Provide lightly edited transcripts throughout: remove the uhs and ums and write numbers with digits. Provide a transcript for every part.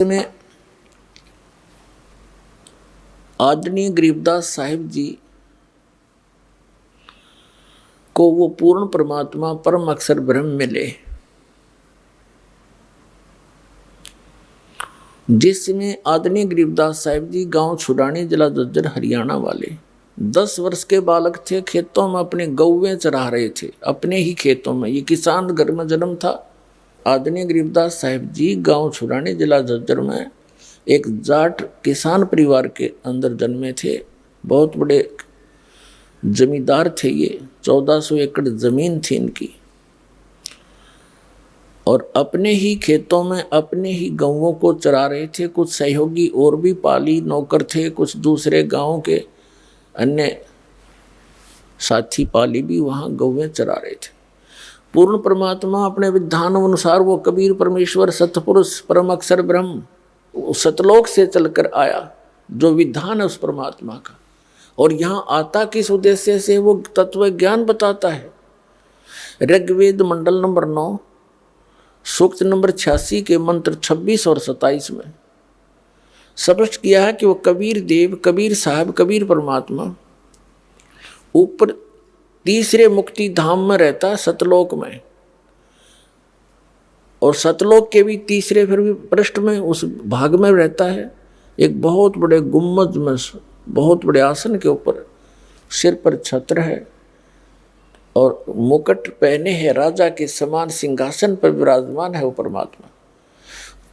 में आदरणीय गरीबदास साहिब जी को वो पूर्ण परमात्मा परम अक्षर ब्रह्म मिले, जिसमें आदरणीय गरीबदास साहिब जी गांव छुड़ानी, जिला झज्जर, हरियाणा वाले 10 वर्ष के बालक थे। खेतों में अपने गौवें चरा रहे थे, अपने ही खेतों में। ये किसान घर में जन्म था। आदरणीय गरीबदास साहिब जी गांव छुड़ानी, जिला झज्जर में एक जाट किसान परिवार के अंदर जन्मे थे। बहुत बड़े जमींदार थे ये। 1400 एकड़ जमीन थी इनकी, और अपने ही खेतों में अपने ही गौवों को चरा रहे थे। कुछ सहयोगी और भी पाली नौकर थे, कुछ दूसरे गांव के अन्य साथी पाली भी वहां गौवें चरा रहे थे। पूर्ण परमात्मा अपने विधान अनुसार वो कबीर परमेश्वर सतपुरुष परम अक्षर ब्रह्म सतलोक से चलकर आया, जो विधान है उस परमात्मा का। और यहाँ आता किस उद्देश्य से, वो तत्व ज्ञान बताता है। ऋग्वेद मंडल नंबर 9 सूक्त नंबर 86 के मंत्र 26 और 27 में स्पष्ट किया है कि वो कबीर देव, कबीर साहब, कबीर परमात्मा ऊपर तीसरे मुक्ति धाम में रहता है, सतलोक में। और सतलोक के भी तीसरे फिर भी पृष्ठ में उस भाग में रहता है। एक बहुत बड़े गुम्बद में, बहुत बड़े आसन के ऊपर, सिर पर छत्र है और मुकुट पहने है, राजा के समान सिंहासन पर विराजमान है वो परमात्मा।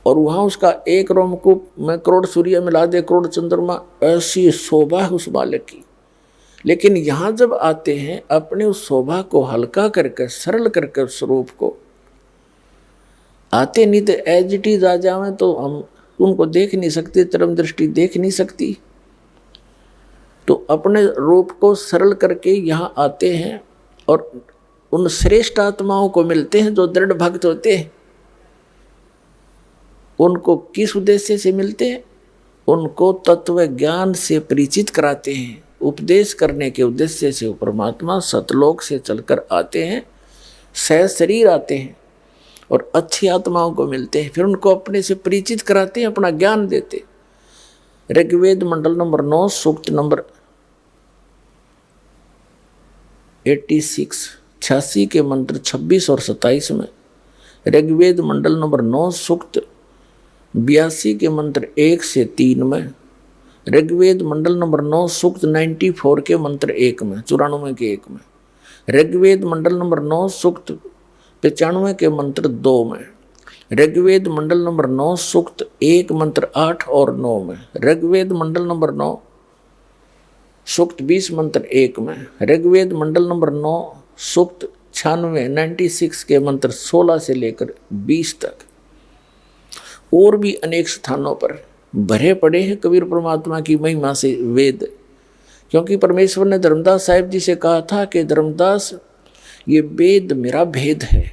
और वहाँ उसका एक रोमकूप में करोड़ सूर्य मिला दे, करोड़ चंद्रमा, ऐसी शोभा है उस बालक की। लेकिन यहाँ जब आते हैं, अपने उस शोभा को हल्का करके, सरल करके उस स्वरूप को आते, नहीं तो एज इट इज आ जावे तो हम उनको देख नहीं सकते, चरम दृष्टि देख नहीं सकती। तो अपने रूप को सरल करके यहाँ आते हैं और उन श्रेष्ठ आत्माओं को मिलते हैं जो दृढ़ भक्त होते हैं। उनको किस उद्देश्य से मिलते हैं? उनको तत्व ज्ञान से परिचित कराते हैं। उपदेश करने के उद्देश्य से वो परमात्मा सतलोक से चलकर आते हैं, सह शरीर आते हैं और अच्छी आत्माओं को मिलते हैं। फिर उनको अपने से परिचित कराते हैं, अपना ज्ञान देते। ऋग्वेद मंडल नंबर 9 सूक्त नंबर 86 के मंत्र 26 और 27 में, ऋग्वेद मंडल नंबर 9 सूक्त 82 के मंत्र 1 से 3 में, ऋग्वेद मंडल नंबर 9 सूक्त 94 के मंत्र 1 में, 94 के 1 में, ऋग्वेद मंडल नंबर 9 सूक्त 95 के मंत्र 2 में, ऋग्वेद मंडल नंबर 9 सूक्त 1 मंत्र 8 और 9 में, ऋग्वेद मंडल नंबर 9 सूक्त 20 मंत्र 1 में, ऋग्वेद मंडल नंबर 9 सूक्त 96 के मंत्र 16 से लेकर 20 तक। और भी अनेक स्थानों पर भरे पड़े हैं कबीर परमात्मा की महिमा से वेद। क्योंकि परमेश्वर ने धर्मदास साहिब जी से कहा था कि धर्मदास, ये वेद मेरा भेद है,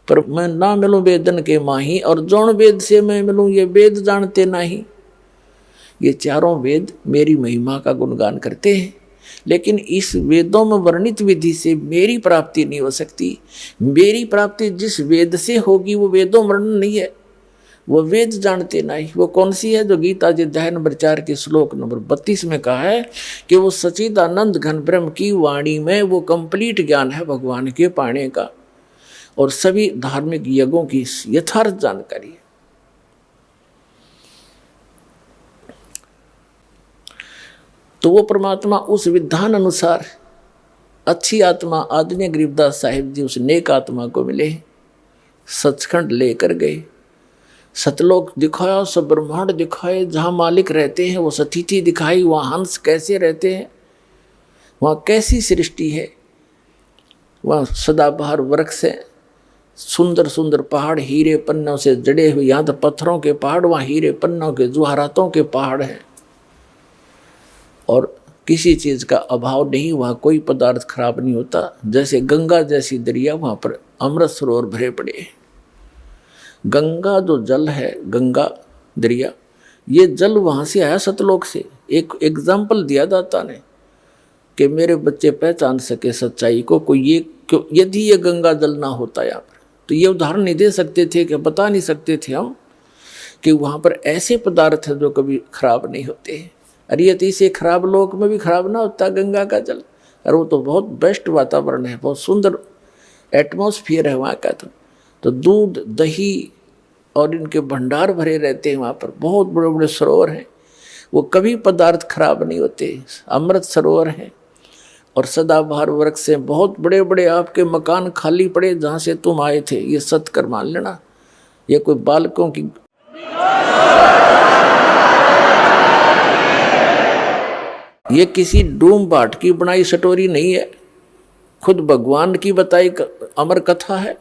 पर मैं ना मिलूं वेदन के माही, और जौन वेद से मैं मिलूं ये वेद जानते नहीं। ये चारों वेद मेरी महिमा का गुणगान करते हैं, लेकिन इस वेदों में वर्णित विधि से मेरी प्राप्ति नहीं हो सकती। मेरी प्राप्ति जिस वेद से होगी वो वेदों वर्णन नहीं है, वो वेद जानते नहीं। वो कौन सी है? जो गीता जी अध्याय नंबर 4 के श्लोक नंबर 32 में कहा है कि वो सच्चिदानंद घन ब्रह्म की वाणी में वो कंप्लीट ज्ञान है भगवान के पाने का, और सभी धार्मिक यज्ञों की यथार्थ जानकारी है। तो वो परमात्मा उस विधान अनुसार अच्छी आत्मा आदरणीय गरीबदास साहिब जी उस नेक आत्मा को मिले, सचखंड लेकर गए, सतलोक दिखाया, सब ब्रह्मांड दिखाए, जहाँ मालिक रहते हैं वो सतिथि दिखाई, वहाँ हंस कैसे रहते हैं, वहाँ कैसी सृष्टि है, वहाँ सदाबहार वृक्ष है, सुंदर सुंदर पहाड़ हीरे पन्नों से जड़े हुए, यहाँ तो पत्थरों के पहाड़, वहाँ हीरे पन्नों के जुहारातों के पहाड़ हैं। और किसी चीज़ का अभाव नहीं, वहाँ कोई पदार्थ खराब नहीं होता। जैसे गंगा जैसी दरिया, वहाँ पर अमृत सरोवर भरे पड़े हैं। गंगा जो जल है, गंगा दरिया, ये जल वहाँ से आया सतलोक से। एक एग्जाम्पल दिया दाता ने कि मेरे बच्चे पहचान सके सच्चाई को, कोई ये क्यों, यदि ये गंगा जल ना होता यहाँ पर, तो ये उदाहरण नहीं दे सकते थे, कि बता नहीं सकते थे हम कि वहाँ पर ऐसे पदार्थ हैं जो कभी खराब नहीं होते। अरे यदि से खराब लोक में भी खराब ना होता गंगा का जल। और वो तो बहुत बेस्ट वातावरण है, बहुत सुंदर एटमॉस्फियर है वहाँ का। तो दूध दही और इनके भंडार भरे रहते हैं वहाँ पर, बहुत बड़े बड़े सरोवर हैं, वो कभी पदार्थ खराब नहीं होते, अमृत सरोवर हैं। और सदाबहार वृक्ष से बहुत बड़े बड़े आपके मकान खाली पड़े जहाँ से तुम आए थे, ये सत्कर मान लेना। ये कोई बालकों की ये किसी डूम बाट की बनाई स्टोरी नहीं है, खुद भगवान की बताई अमर कथा है।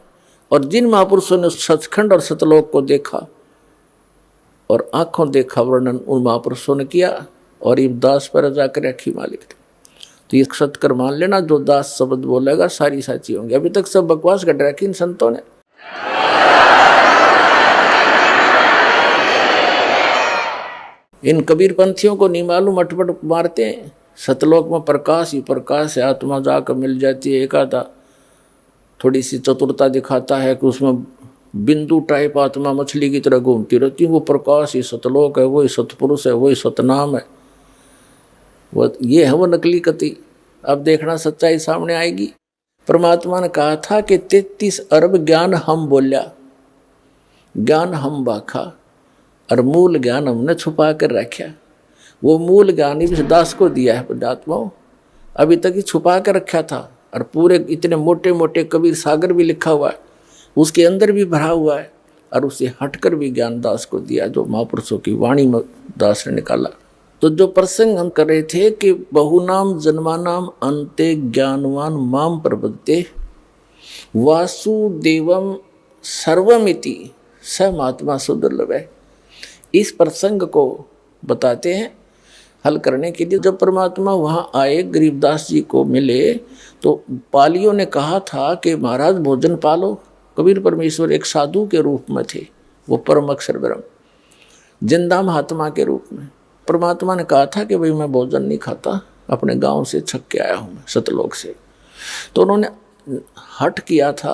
और जिन महापुरुषों ने सचखंड और सतलोक को देखा और आंखों देखा वर्णन उन महापुरुषों ने किया, और ये दास पर जाकर रखी मालिक थे। तो ये सत्कर मान लेना, जो दास शब्द बोलेगा सारी साची होंगी। अभी तक सब बकवास कर रखी इन संतों ने। इन कबीर पंथियों को नहीं मालूम, अटपट मारते हैं। सतलोक में प्रकाश ही प्रकाश है, आत्मा जाकर मिल जाती है। एक आधा थोड़ी सी चतुरता दिखाता है कि उसमें बिंदु टाइप आत्मा मछली की तरह घूमती रहती है, वो प्रकाश ही सतलोक है, वही सतपुरुष है, वही सतनाम है। वो ये है वो नकली कति। अब देखना सच्चाई सामने आएगी। परमात्मा ने कहा था कि 33 अरब ज्ञान हम बोलिया, ज्ञान हम बाखा, और मूल ज्ञान हमने छुपा कर रखा। वो मूल ज्ञान ही दास को दिया है पुण्यात्माओं, अभी तक ही छुपा कर रखा था। और पूरे इतने मोटे मोटे कबीर सागर भी लिखा हुआ है, उसके अंदर भी भरा हुआ है, और उसे हटकर भी ज्ञान दास को दिया, जो महापुरुषों की वाणी में दास ने निकाला। तो जो प्रसंग हम कर रहे थे कि बहुनाम जन्मानाम अंते ज्ञानवान माम प्रबद्धते वासुदेवम सर्वमिति स महात्मा सुदुर्लभ है। इस प्रसंग को बताते हैं हल करने के लिए। जब परमात्मा वहाँ आए, गरीबदास जी को मिले, तो पालियों ने कहा था कि महाराज भोजन पालो। कबीर परमेश्वर एक साधु के रूप में थे, वो परम अक्षर ब्रह्म जिंदा महात्मा के रूप में। परमात्मा ने कहा था कि भाई मैं भोजन नहीं खाता, अपने गांव से छक के आया हूँ मैं, सतलोक से। तो उन्होंने हट किया था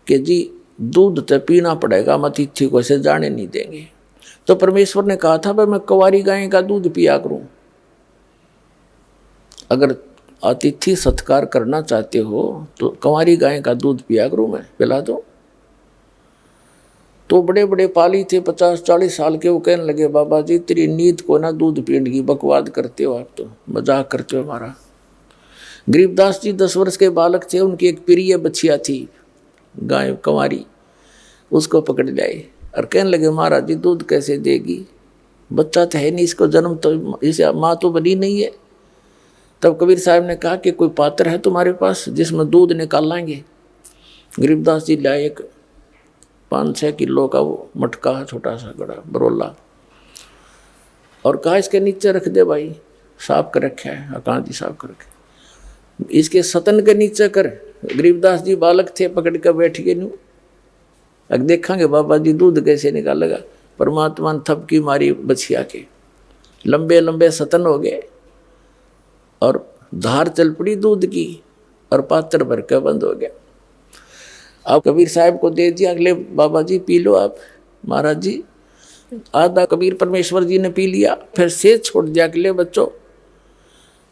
कि जी दूध तो पीना पड़ेगा, हम अतिथि को ऐसे जाने नहीं देंगे। तो परमेश्वर ने कहा था भाई मैं कुंवारी गाय का दूध पिया करूं। अगर अतिथि सत्कार करना चाहते हो तो कुंवारी गाय का दूध पिया करूं, मैं पिला दो। तो बड़े बड़े पाली थे 50-40 साल के, वो कहने लगे बाबा जी तेरी नींद को ना दूध पीने की बकवाद करते हो, आप तो मजाक करते हो हमारा। गरीबदास जी 10 वर्ष के बालक थे, उनकी एक प्रिय बछिया थी गाय कुंवारी, उसको पकड़ लाए और कहने लगे महाराज जी दूध कैसे देगी, बच्चा तो है नहीं, इसको जन्म तो इसे माँ तो बनी नहीं है। तब कबीर साहब ने कहा कि कोई पात्र है तुम्हारे पास जिसमें दूध निकाल लाएंगे। गरीबदास जी लाए एक 5-6 किलो का वो मटका है, छोटा सा गड़ा बरोला, और कहा इसके नीचे रख दे भाई, साफ कर रखा है, अकांती साफ कर रखे, इसके सतन के नीचे कर। गरीबदास जी बालक थे, पकड़ कर बैठ गए। नू अब देखेंगे बाबा जी दूध कैसे निकालेगा। परमात्मा ने थपकी मारी बछिया के, लंबे लंबे सतन हो गए और धार चल पड़ी दूध की, और पात्र भर के बंद हो गया। अब कबीर साहब को दे दिया, अगले बाबा जी पी लो आप। महाराज जी आधा कबीर परमेश्वर जी ने पी लिया, फिर से छोड़ दिया, अगले बच्चों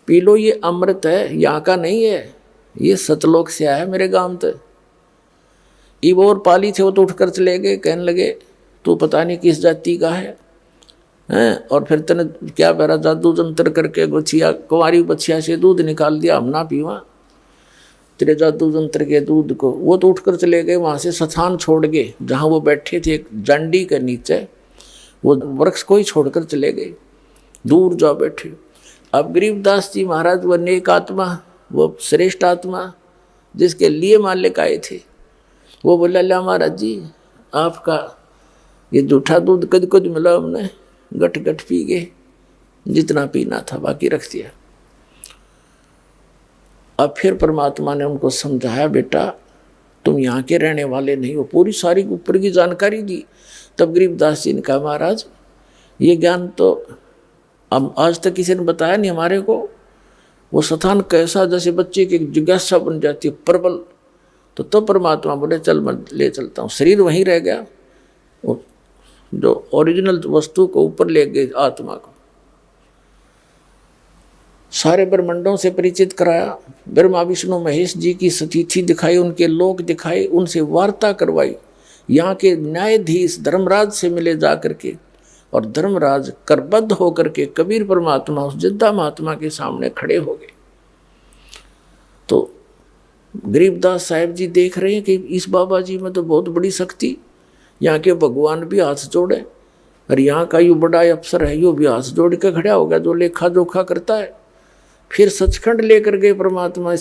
पी लो, ये अमृत है, यहाँ का नहीं है, ये सतलोक से आया मेरे गांव तक। इब और पाली थे, वो तो उठकर चले गए, कहने लगे तू पता नहीं किस जाति का है, और फिर तने क्या बेरा जादू जंतर करके बछिया कुंवारी बछिया से दूध निकाल दिया, हम ना पीवा तेरे जादू जंत्र के दूध को। वो तो उठकर चले गए, वहाँ से स्थान छोड़ गए जहाँ वो बैठे थे, एक जंडी के नीचे, वो वृक्ष को ही छोड़कर चले गए, दूर जा बैठे। अब गरीबदास जी महाराज वो नेक आत्मा, वो श्रेष्ठ आत्मा जिसके लिए मालिक आए थे, वो बोला ला महाराज जी आपका ये जूठा दूध कद कद मिला, हमने गट गट पी गए, जितना पीना था बाकी रख दिया। अब फिर परमात्मा ने उनको समझाया बेटा तुम यहाँ के रहने वाले नहीं हो, पूरी सारी ऊपर की जानकारी दी। तब गरीबदास जी ने कहा महाराज ये ज्ञान तो अब आज तक किसी ने बताया नहीं हमारे को। वो स्थान कैसा, जैसे बच्चे की जिज्ञासा बन जाती है प्रबल। तो तब परमात्मा बोले चल मैं ले चलता हूँ। शरीर वहीं रह गया, वो जो ओरिजिनल वस्तु को ऊपर ले गए, आत्मा को। सारे ब्रह्मांडों से परिचित कराया, ब्रह्मा विष्णु महेश जी की स्थिति दिखाई, उनके लोक दिखाए, उनसे वार्ता करवाई। यहाँ के न्यायाधीश धर्मराज से मिले जा करके, और धर्मराज करबद्ध होकर के कबीर परमात्मा उस जिद्दा महात्मा के सामने खड़े हो गए। तो गरीबदास साहिब जी देख रहे हैं कि इस बाबा जी में तो बहुत बड़ी शक्ति, यहाँ के भगवान भी हाथ जोड़े, और यहाँ का यो बड़ा अफसर है, यो भी हाथ जोड़ के खड़ा हो गया, जो लेखा जोखा करता है। फिर सचखंड लेकर गए परमात्मा,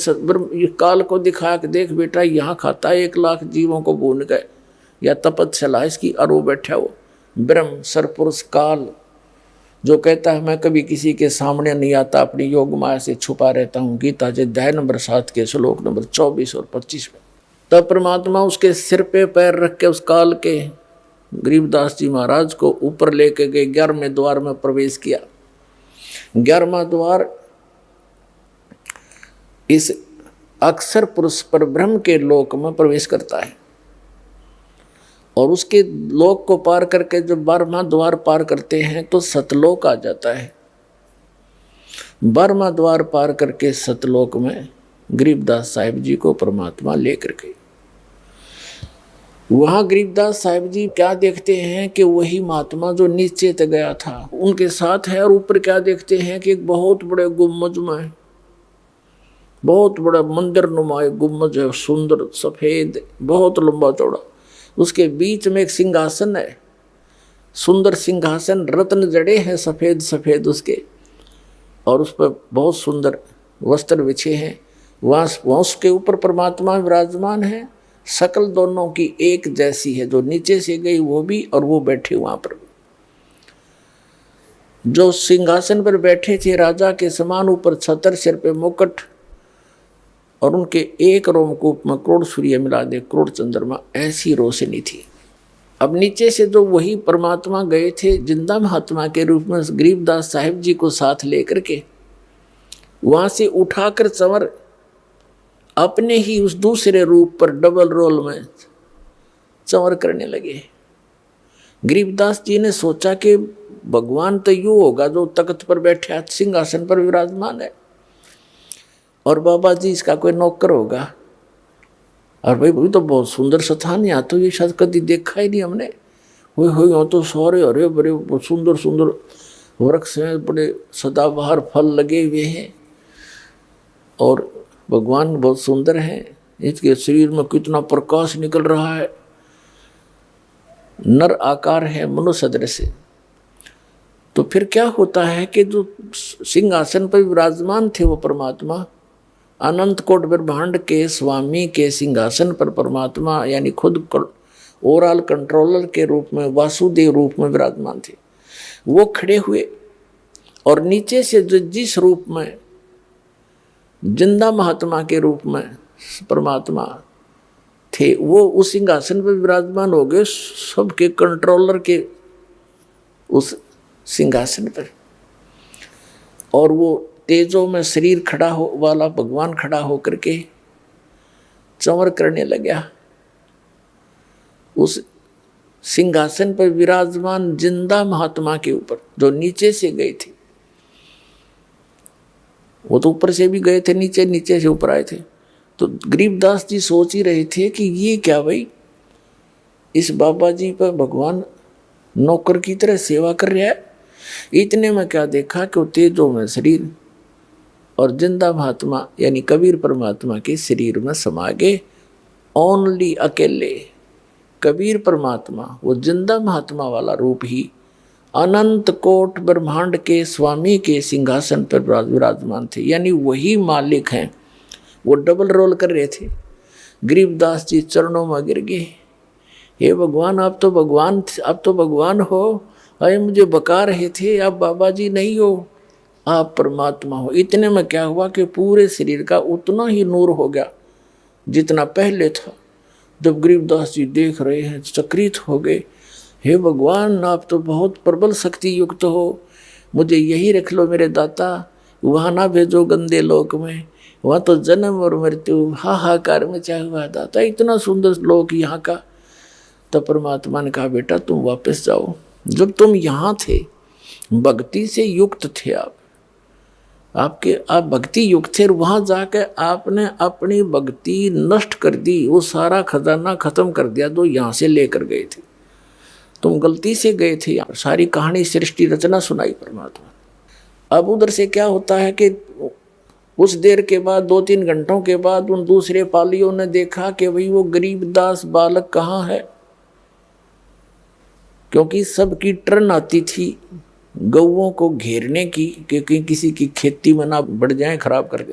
काल को दिखा के, देख बेटा यहाँ खाता है 1 लाख जीवों को भून गए, या तपस्या इसकी, और वो बैठा वो ब्रह्म सरपुरुष काल, जो कहता है मैं कभी किसी के सामने नहीं आता, अपनी योग माया से छुपा रहता हूँ। गीता जी अध्याय नंबर 7 के श्लोक नंबर 24 और 25 में। तब परमात्मा उसके सिर पे पैर रख के उस काल के गरीबदास जी महाराज को ऊपर लेके गए, 11वें द्वार में प्रवेश किया। 11वां द्वार इस अक्षर पुरुष पर ब्रह्म के लोक में प्रवेश करता है, और उसके लोक को पार करके जब 12वां द्वार पार करते हैं तो सतलोक आ जाता है। 12वां द्वार पार करके सतलोक में गरीबदास साहिब जी को परमात्मा लेकर गए। वहां गरीबदास साहिब जी क्या देखते हैं कि वही महात्मा जो नीचे तक गया था उनके साथ है, और ऊपर क्या देखते हैं कि एक बहुत बड़े गुम्बज में, बहुत बड़ा मंदिर नुमाए गुम्बज है, सुंदर सफेद, बहुत लंबा चौड़ा। उसके बीच में एक सिंहासन है, सुंदर सिंहासन, रत्न जड़े हैं सफेद सफेद उसके, और उस पर बहुत सुंदर वस्त्र बिछे हैं। वहाँ उसके ऊपर परमात्मा विराजमान है। शकल दोनों की एक जैसी है, जो नीचे से गई वो भी और वो बैठे वहाँ पर। जो सिंहासन पर बैठे थे राजा के समान, ऊपर छतर, सिर पे मुकुट, और उनके एक रोमकूप में करोड़ सूर्य मिला दे, करोड़ चंद्रमा, ऐसी रोशनी थी। अब नीचे से जो वही परमात्मा गए थे जिंदा महात्मा के रूप में गरीबदास साहिब जी को साथ लेकर के, वहां से उठाकर चंवर अपने ही उस दूसरे रूप पर डबल रोल में चंवर करने लगे। गरीबदास जी ने सोचा कि भगवान तो यूं होगा जो तख्त पर बैठे सिंहासन पर विराजमान है, और बाबा जी इसका कोई नौकर होगा। और भाई वो तो बहुत सुंदर स्थान, यहाँ तो ये शायद कभी देखा ही नहीं हमने। वो हो यहाँ तो सारे हरे बड़े सुंदर सुंदर वृक्ष हैं, बड़े सदाबहार फल लगे हुए हैं, और भगवान बहुत सुंदर हैं। इसके शरीर में कितना प्रकाश निकल रहा है, नर आकार है मनुष्य सदृश। तो फिर क्या होता है कि जो सिंहासन पर विराजमान थे वो परमात्मा, अनंत कोट ब्रह्मांड के स्वामी के सिंहासन पर परमात्मा यानी खुद ओवरऑल कंट्रोलर के रूप में, वासुदेव रूप में विराजमान थे। वो खड़े हुए, और नीचे से जिस रूप में जिंदा महात्मा के रूप में परमात्मा थे, वो उस सिंहासन पर विराजमान हो गए, सबके कंट्रोलर के उस सिंहासन पर। और वो तेजों में शरीर खड़ा हो वाला भगवान खड़ा होकर के चंवर करने लगा। उस सिंहासन पर विराजमान जिंदा महात्मा के ऊपर, जो नीचे से गए थे, वो तो ऊपर से भी गए थे, नीचे, नीचे से ऊपर आए थे। तो गरीबदास जी सोच ही रहे थे कि ये क्या भाई, इस बाबा जी पर भगवान नौकर की तरह सेवा कर रहा है। इतने में क्या देखा कि वो तेजों में शरीर और जिंदा महात्मा यानी कबीर परमात्मा के शरीर में समा गए। ओनली अकेले कबीर परमात्मा, वो जिंदा महात्मा वाला रूप ही अनंत कोट ब्रह्मांड के स्वामी के सिंहासन पर विराजमान थे, यानी वही मालिक हैं। वो डबल रोल कर रहे थे। गरीबदास जी चरणों में गिर गए, हे भगवान, आप तो भगवान हो, अरे मुझे बका रहे थे, आप बाबा जी नहीं हो, आप परमात्मा हो। इतने में क्या हुआ कि पूरे शरीर का उतना ही नूर हो गया जितना पहले था। जब गरीबदास जी देख रहे हैं, चकित हो गए, हे भगवान, आप तो बहुत प्रबल शक्ति युक्त हो, मुझे यही रख लो मेरे दाता, वहाँ ना भेजो गंदे लोक में, वहाँ तो जन्म और मृत्यु हाहाकार में चाहे हुआ दाता। इतना सुंदर लोक यहाँ का, तब परमात्मा ने कहा बेटा तुम वापस जाओ, जब तुम यहाँ थे भक्ति से युक्त थे, आप भक्ति युक्त थे, वहां जाकर आपने अपनी भक्ति नष्ट कर दी, वो सारा खजाना खत्म कर दिया जो यहाँ से लेकर गए थे, तुम गलती से गए थे यहाँ। सारी कहानी सृष्टि रचना सुनाई परमात्मा। अब उधर से क्या होता है कि उस देर के बाद 2-3 घंटों के बाद उन दूसरे पालियों ने देखा कि भाई वो गरीबदास बालक कहाँ है, क्योंकि सबकी टर्न आती थी गौओं को घेरने की, क्योंकि किसी की खेती में ना बढ़ जाए खराब करके,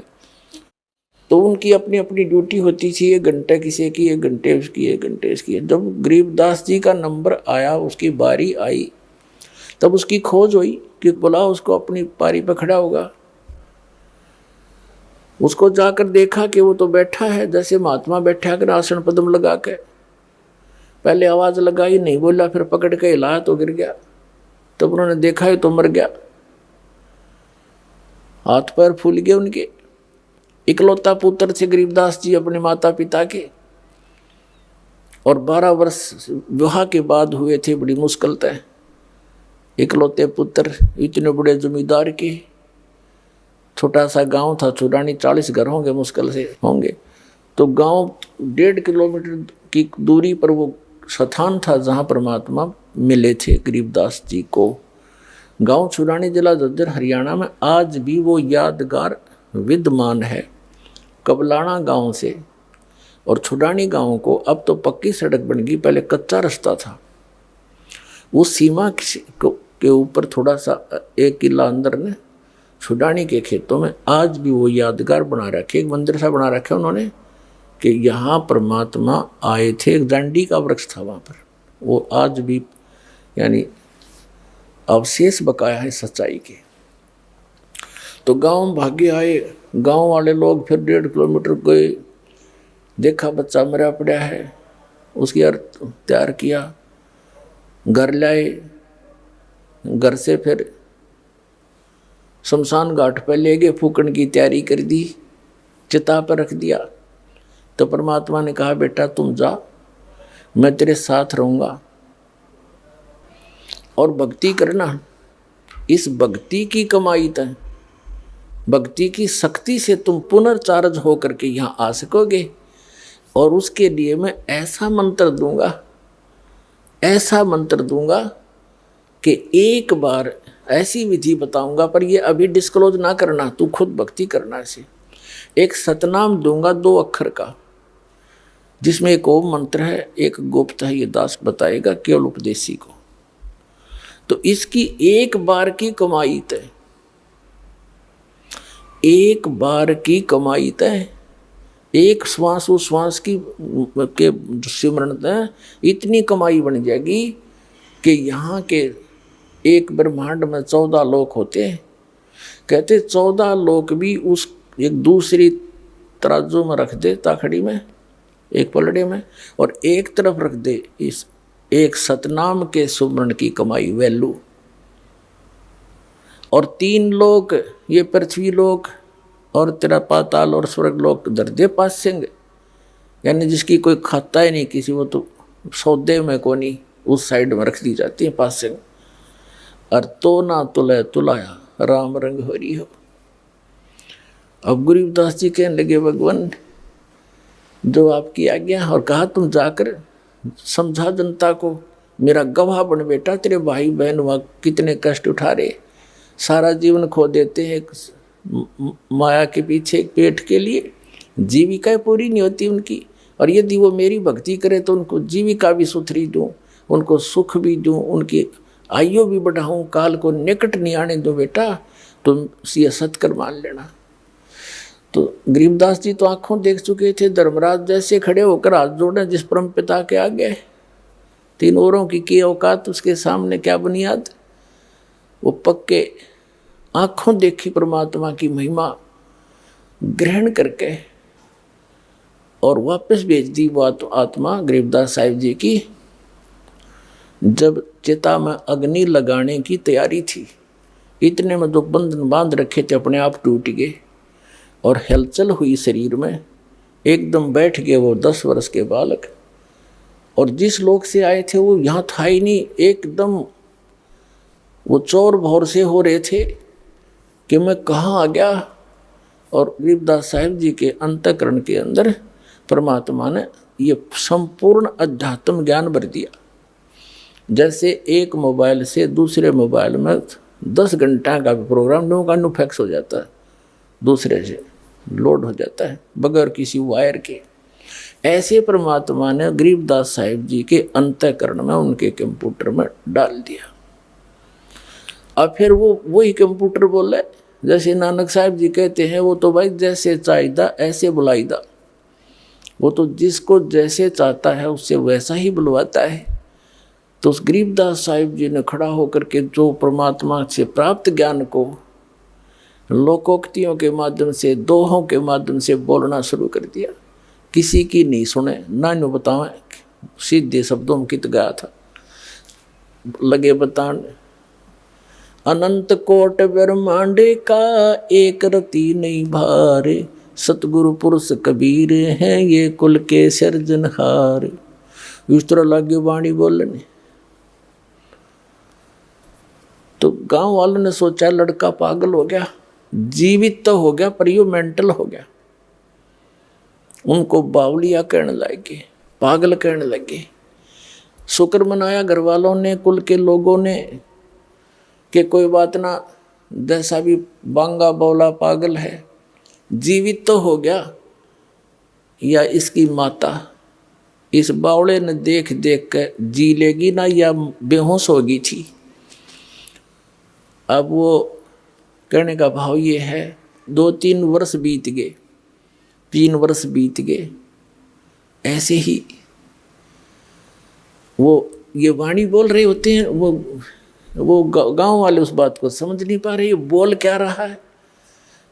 तो उनकी अपनी अपनी ड्यूटी होती थी, 1 घंटे किसी की, 1 घंटे उसकी, 1 घंटे उसकी। जब गरीबदास जी का नंबर आया, उसकी बारी आई, तब उसकी खोज हुई कि बोला उसको अपनी पारी पर खड़ा होगा। उसको जाकर देखा कि वो तो बैठा है जैसे महात्मा बैठा कर आसन पद्म लगा के। पहले आवाज लगाई, नहीं बोला, फिर पकड़ के हिलाया तो गिर गया। तब उन्होंने देखा है तो मर गया, हाथ पैर फूल गए उनके। इकलौता पुत्र थे गरीबदास जी अपने माता पिता के, और 12 वर्ष विवाह के बाद हुए थे, बड़ी मुश्किल तय। इकलौते पुत्र इतने बड़े जमींदार के, छोटा सा गांव था छुड़ानी, 40 घर होंगे मुश्किल से होंगे। तो गांव 1.5 किलोमीटर की दूरी पर वो स्थान था जहां परमात्मा मिले थे गरीबदास जी को। गांव छुड़ानी जिला झज्जर हरियाणा में आज भी वो यादगार विद्यमान है। कबलाना गांव से और छुड़ानी गांव को अब तो पक्की सड़क बन गई, पहले कच्चा रास्ता था। वो सीमा के ऊपर थोड़ा सा 1 किला अंदर ने छुड़ानी के खेतों में आज भी वो यादगार बना रखे, एक मंदिर सा बना रखा उन्होंने कि यहाँ परमात्मा आए थे। एक जांडी का वृक्ष था वहाँ पर, वो आज भी यानी अवशेष बकाया है सच्चाई के। तो गांव भागे आए, गांव वाले लोग फिर 1.5 किलोमीटर गए, देखा बच्चा मरा पड़ा है, उसकी अर्थ तैयार किया, घर लाए, घर से फिर शमशान घाट पर ले गए, फूकन की तैयारी कर दी, चिता पर रख दिया। तो परमात्मा ने कहा बेटा तुम जा, मैं तेरे साथ रहूंगा और भक्ति करना। इस भक्ति की कमाई तय, भक्ति की शक्ति से तुम पुनर्चार्ज होकर के यहाँ आ सकोगे। और उसके लिए मैं ऐसा मंत्र दूंगा कि एक बार ऐसी विधि बताऊंगा, पर ये अभी डिस्क्लोज ना करना, तू खुद भक्ति करना। से एक सतनाम दूंगा 2 अक्षर का, जिसमें एक ओम मंत्र है, एक गुप्त है, ये दास बताएगा केवल उपदेशी को। तो इसकी एक बार की कमाई तय, एक बार की कमाई तय, एक श्वास उस श्वास की के सिमरण तय इतनी कमाई बन जाएगी कि यहाँ के एक ब्रह्मांड में 14 लोक होते हैं। कहते 14 लोक भी उस एक दूसरी तराजू में रख दे, ताखड़ी में, एक पलड़े में, और एक तरफ रख दे इस एक सतनाम के सुमरण की कमाई वैल्यू। और 3 लोक, ये पृथ्वी लोक और तेरा पाताल और स्वर्ग लोक दर्दे पास सिंह, यानी जिसकी कोई खाता ही नहीं किसी, वो तो सौदे में कोनी उस साइड में रख दी जाती है पास सिंह। और तो ना तुले तुलाया राम रंग हरी हो। अब गरीबदास जी कहने लगे भगवान जो आपकी आज्ञा, और कहा तुम जाकर समझा जनता को, मेरा गवाह बन बेटा, तेरे भाई बहन वहाँ कितने कष्ट उठा रहे, सारा जीवन खो देते हैं माया के पीछे, पेट के लिए, जीविका पूरी नहीं होती उनकी। और यदि वो मेरी भक्ति करे तो उनको जीविका भी सुथरी दूँ, उनको सुख भी दूँ, उनकी आयु भी बढ़ाऊँ, काल को निकट नहीं आने दो बेटा, तुम ये सत्कर मान लेना। तो गरीबदास जी तो आंखों देख चुके थे, धर्मराज जैसे खड़े होकर हाथ जोड़े जिस परम पिता के आगे, 3 औरों की औकात उसके सामने क्या बुनियाद। वो पक्के आंखों देखी परमात्मा की महिमा ग्रहण करके और वापस भेज दी वो आत्मा गरीबदास साहिब जी की। जब चिता में अग्नि लगाने की तैयारी थी, इतने में जो बंधन बांध रखे थे अपने आप टूट गए और हलचल हुई शरीर में, एकदम बैठ गए वो 10 वर्ष के बालक। और जिस लोक से आए थे वो यहाँ था ही नहीं, एकदम वो चोर भौर से हो रहे थे कि मैं कहाँ आ गया। और गरीबदास साहिब जी के अंतःकरण के अंदर परमात्मा ने ये संपूर्ण अध्यात्म ज्ञान भर दिया। जैसे एक मोबाइल से दूसरे मोबाइल में 10 घंटा का भी प्रोग्राम नो फैक्स हो जाता है, दूसरे से लोड हो जाता है बगैर किसी वायर के। ऐसे परमात्मा ने गरीबदास साहिब जी के अंतःकरण में उनके कंप्यूटर में डाल दिया। अब फिर वो वही कंप्यूटर बोले, जैसे नानक साहब जी कहते हैं, वो तो भाई जैसे चाहिदा ऐसे बुलाईदा। वो तो जिसको जैसे चाहता है उससे वैसा ही बुलवाता है। तो उस गरीबदास साहिब जी ने खड़ा होकर के जो परमात्मा से प्राप्त ज्ञान को लोकोक्तियों के माध्यम से, दोहों के माध्यम से बोलना शुरू कर दिया। किसी की नहीं सुने, ना न्यू बतावें, सीधे शब्दों में कित गया था, लगे बताने। अनंत कोट ब्रह्मांडे का एक रति नहीं भारे, सतगुरु पुरुष कबीर हैं ये कुल के सिरजनहार। इस तरह लगे वाणी बोलने। तो गांव वालों ने सोचा लड़का पागल हो गया, जीवित तो हो गया पर यो मेंटल हो गया। उनको बावलिया कहने लगे, पागल कहने लगे। शुक्र मनाया घर वालों ने, कुल के लोगों ने, कि कोई बात ना, जैसा भी बांगा बौला पागल है, जीवित तो हो गया। या इसकी माता इस बावड़े ने देख देख कर जी लेगी ना, या बेहोश होगी थी। अब वो कहने का भाव ये है, 2-3 वर्ष बीत गए, 3 वर्ष बीत गए। ऐसे ही वो ये वाणी बोल रहे होते हैं। वो गांव वाले उस बात को समझ नहीं पा रहे, ये बोल क्या रहा है।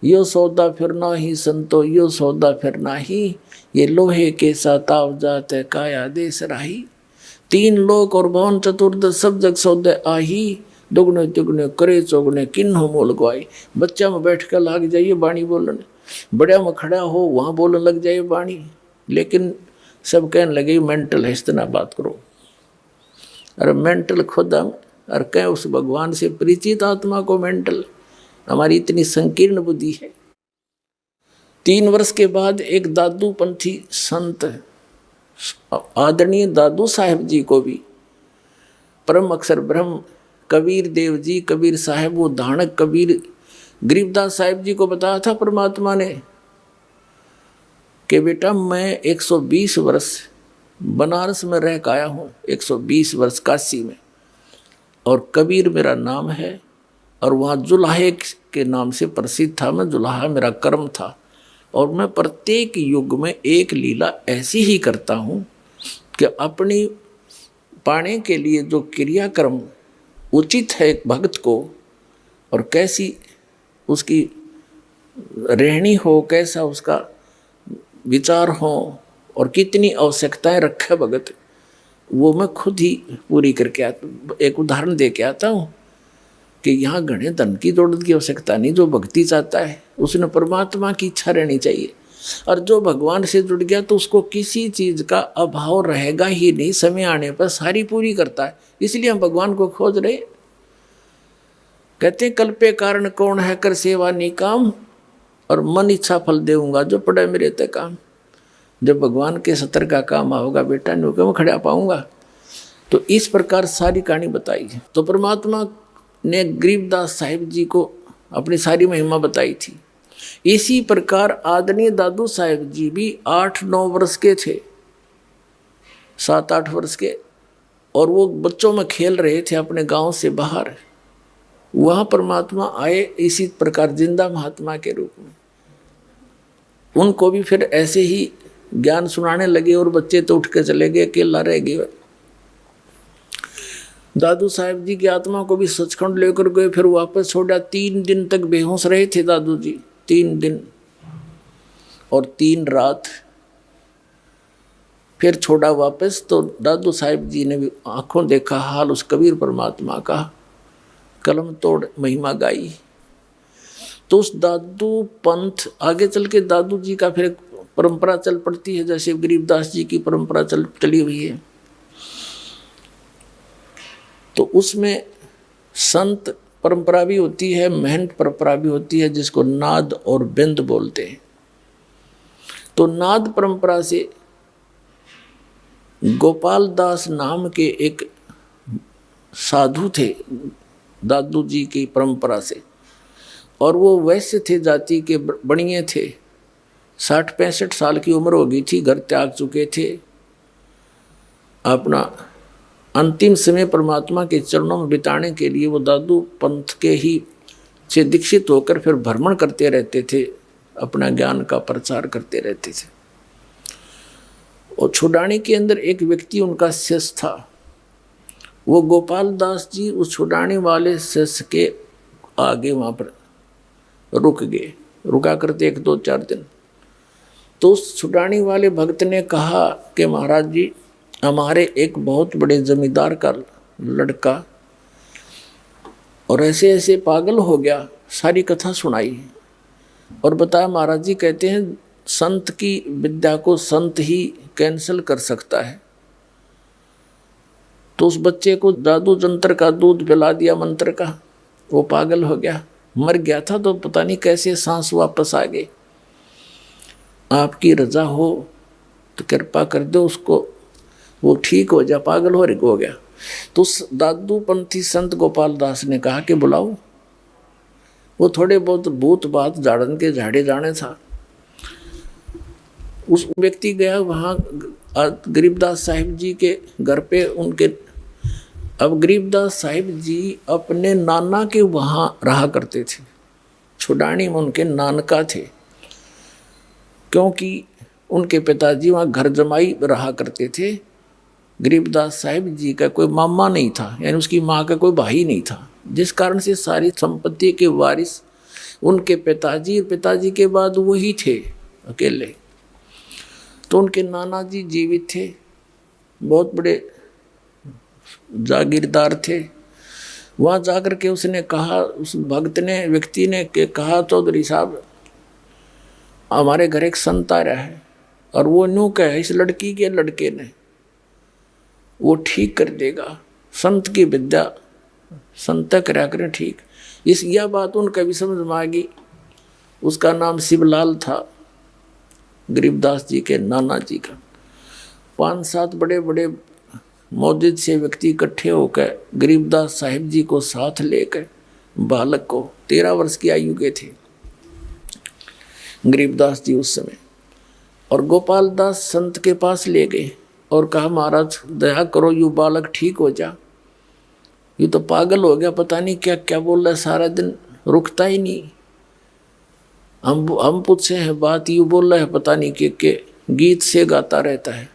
यो सौदा फिर ना ही संतो, यो सौदा फिर ना ही, ये लोहे के साताव जात है काया देश राही। 3 लोक और भवन चतुर्दश सब जग सौदे आही, दुगने तिगने करे चौगने किन्हों मोल गवाई। बच्चा में बैठ कर लाग जाइए बाणी बोलने, बड़ा में खड़ा हो वहाँ बोलने लग जाइए बाणी। लेकिन सब कहने लगे मेंटल है, इतना बात करो। अरे मेंटल खुद हम, और कहें उस भगवान से परिचित आत्मा को मेंटल। हमारी इतनी संकीर्ण बुद्धि है। 3 वर्ष के बाद एक दादू पंथी संत, आदरणीय दादू साहेब जी को भी परम अक्षर ब्रह्म कबीर देव जी, कबीर साहेब, वो धानक कबीर गरीबदास साहिब जी को बताया था परमात्मा ने कि बेटा मैं 120 वर्ष बनारस में रह के आया हूँ, 120 वर्ष काशी में, और कबीर मेरा नाम है, और वहाँ जुलाहे के नाम से प्रसिद्ध था। मैं जुलाहा मेरा कर्म था, और मैं प्रत्येक युग में एक लीला ऐसी ही करता हूँ कि अपनी पाने के लिए जो क्रियाक्रम उचित है एक भक्त को, और कैसी उसकी रहनी हो, कैसा उसका विचार हो, और कितनी आवश्यकताएं रखे भगत, वो मैं खुद ही पूरी करके आता। एक उदाहरण दे के आता हूँ कि यहाँ घने धन की दौलत की आवश्यकता नहीं। जो भक्ति चाहता है उसने परमात्मा की इच्छा रहनी चाहिए, और जो भगवान से जुड़ गया तो उसको किसी चीज़ का अभाव रहेगा ही नहीं। समय आने पर सारी पूरी करता है। इसलिए हम भगवान को खोज रहे। कहते कल्पे कारण कौन है कर सेवा निकाम, और मन इच्छा फल देऊंगा जो पड़े मेरे ते काम। जब भगवान के सत्र का काम होगा बेटा, न्यू के मैं खड़ा पाऊंगा। तो इस प्रकार सारी कहानी बताई है। तो परमात्मा ने गरीबदास साहिब जी को अपनी सारी महिमा बताई थी। इसी प्रकार आदरणीय दादू साहिब जी भी 8-9 वर्ष के थे, 7-8 वर्ष के, और वो बच्चों में खेल रहे थे अपने गांव से बाहर। वहाँ परमात्मा आए इसी प्रकार जिंदा महात्मा के रूप में। उनको भी फिर ऐसे ही ज्ञान सुनाने लगे, और बच्चे तो उठ के चले गए, अकेला रह गए। दादू साहिब जी की आत्मा को भी सचखंड लेकर गए, फिर वापस छोड़ा। 3 दिन तक बेहोश रहे थे दादू जी, 3 दिन और 3 रात, फिर छोड़ा वापस। तो दादू साहिब जी ने भी आंखों देखा हाल उस कबीर परमात्मा का, कलम तोड़ महिमा गाई। तो उस दादू पंथ आगे चल के दादू जी का फिर परंपरा चल पड़ती है, जैसे गरीबदास जी की परंपरा चली हुई है। तो उसमें संत परंपरा भी होती है, महंत परंपरा भी होती है, जिसको नाद और बिंद बोलते हैं। तो नाद परंपरा से गोपाल दास नाम के एक साधु थे दादू जी की परंपरा से, और वो वैश्य थे, जाति के बणिए थे। 60-65 साल की उम्र हो गई थी, घर त्याग चुके थे। अपना अंतिम समय परमात्मा के चरणों में बिताने के लिए वो दादू पंथ के ही से दीक्षित होकर फिर भ्रमण करते रहते थे, अपना ज्ञान का प्रचार करते रहते थे। और छुडानी के अंदर एक व्यक्ति उनका शिष्य था। वो गोपाल दास जी उस छुडानी वाले शिष्य के आगे वहाँ पर रुक गए, रुका करते 1-2-4 दिन। तो उस छुडानी वाले भक्त ने कहा कि महाराज जी, हमारे एक बहुत बड़े जमींदार का लड़का और ऐसे ऐसे पागल हो गया, सारी कथा सुनाई और बताया महाराज जी कहते हैं संत की विद्या को संत ही कैंसिल कर सकता है। तो उस बच्चे को जादू जंत्र का दूध पिला दिया, मंत्र का, वो पागल हो गया, मर गया था, तो पता नहीं कैसे सांस वापस आ गई। आपकी रजा हो तो कृपा कर दो उसको, वो ठीक हो जा, पागल हो गया। तो दादू पंथी संत गोपाल दास ने कहा कि बुलाओ। वो थोड़े बहुत भूत बात झाड़न के झाड़े जाने था। उस व्यक्ति गया वहाँ गरीबदास साहिब जी के घर पे उनके। अब गरीबदास साहिब जी अपने नाना के वहाँ रहा करते थे, छुडानी में उनके नानका थे, क्योंकि उनके पिताजी वहाँ घर जमाई रहा करते थे। गरीबदास साहिब जी का कोई मामा नहीं था, यानी उसकी माँ का कोई भाई नहीं था, जिस कारण से सारी संपत्ति के वारिस उनके पिताजी के बाद वही थे अकेले। तो उनके नाना जी जीवित थे, बहुत बड़े जागीरदार थे। वहाँ जाकर के उसने कहा, उस भक्त ने व्यक्ति ने कहा, चौधरी साहब हमारे घर एक संत आ रहा है और वो न्यू कहे इस लड़की के लड़के ने वो ठीक कर देगा, संत की विद्या संत करा करें ठीक। यह बात उनका भी समझ में आ गई। उसका नाम शिवलाल था, गरीबदास जी के नाना जी का। 5-7 बड़े बड़े मौजूद से व्यक्ति इकट्ठे होकर गरीबदास साहिब जी को साथ लेकर, बालक को 13 वर्ष की आयु के थे गरीबदास जी उस समय, और गोपाल दास संत के पास ले गए और कहा महाराज दया करो, यू बालक ठीक हो जा, ये तो पागल हो गया, पता नहीं क्या क्या बोल रहा है, सारा दिन रुकता ही नहीं। हम पूछे हैं बात, यू बोल रहा है पता नहीं के गीत से गाता रहता है।